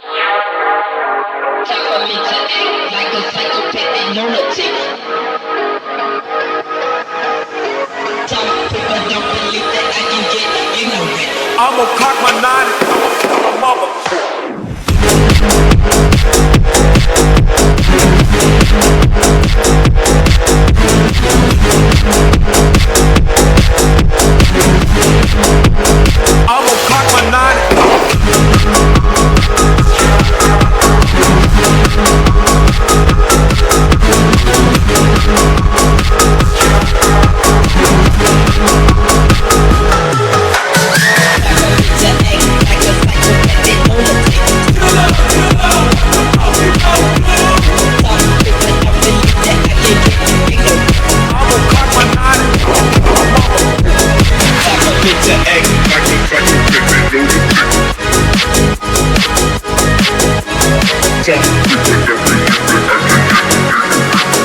I'ma cock my nine and my mother. I'ma cock my nine.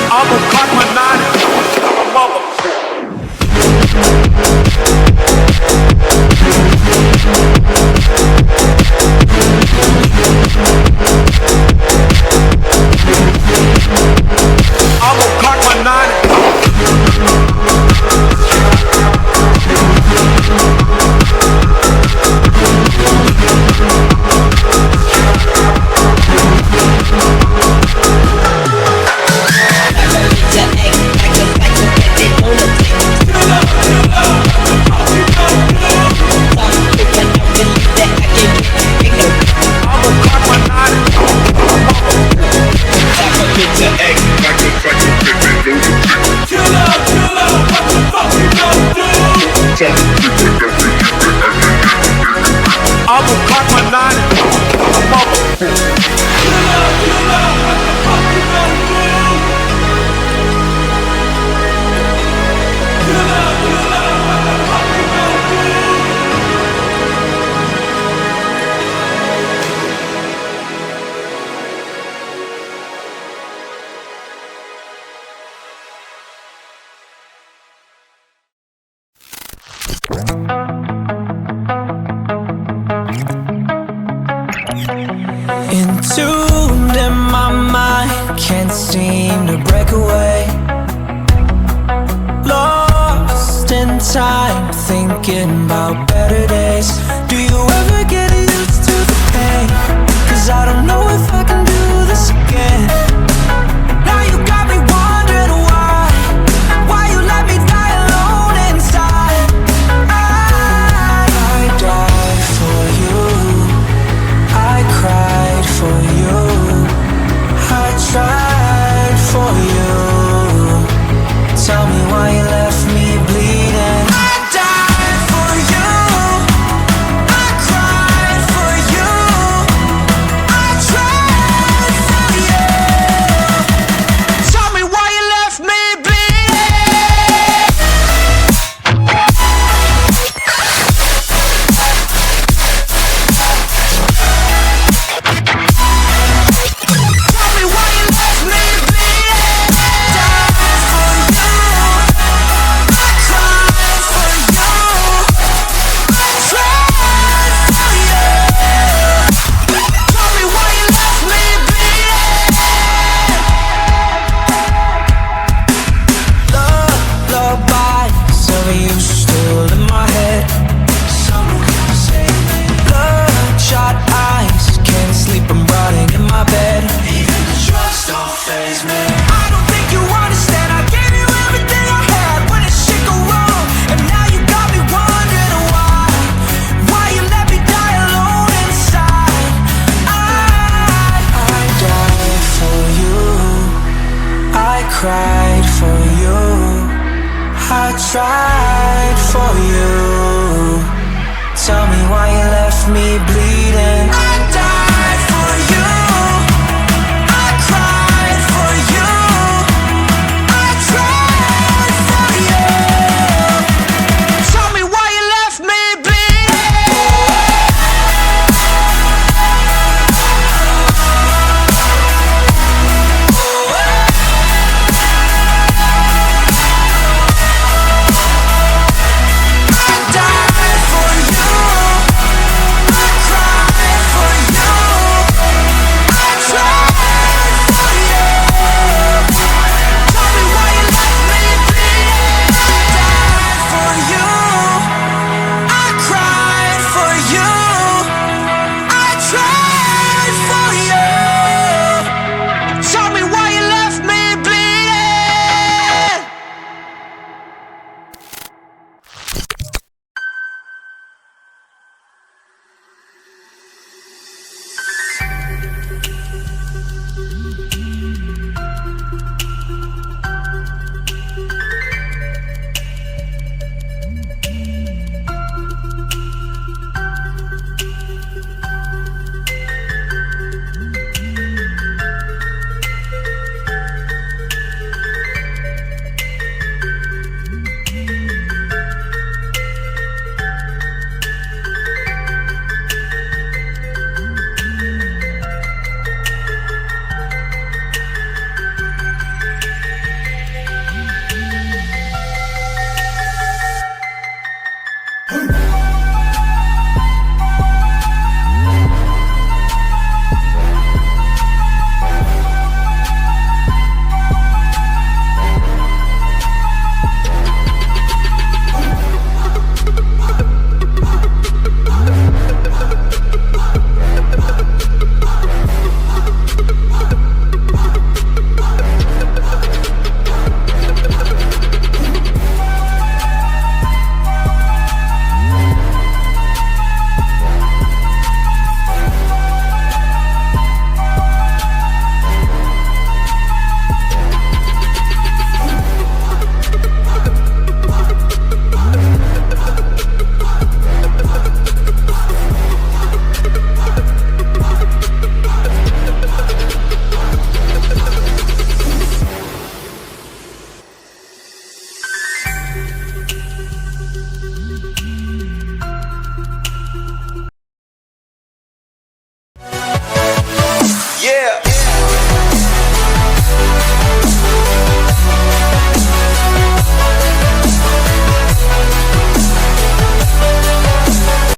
I'ma cock my nine, my mother. I'ma cock my nine. I'ma cock my nine and my mother. Entombed in my mind, can't seem to break away. Lost in time, thinking about better days. Do you ever get used to the pain? 'Cause I don't know if I can do this again. Now you got me wondering why you let me die alone inside. I died for you, I cried for you, I tried for you. Tell me why you left me bleeding. I died for you, I cried for you, I tried for you. Tell me why you left me bleeding. Tell me why you left me bleeding. Died for you, I cried for you, I tried for you. Tell me why you left me bleeding. Lullabies of you still in my head. Someone save me. Bloodshot eyes, can't sleep, I'm rotting in my bed. Even the drugs don't faze me. I don't think you understand, I gave you everything I had when it shit go wrong. And now you got me wondering why you let me die alone inside. I died for you, I cried for you, I tried for you. Tell me why you left me bleeding.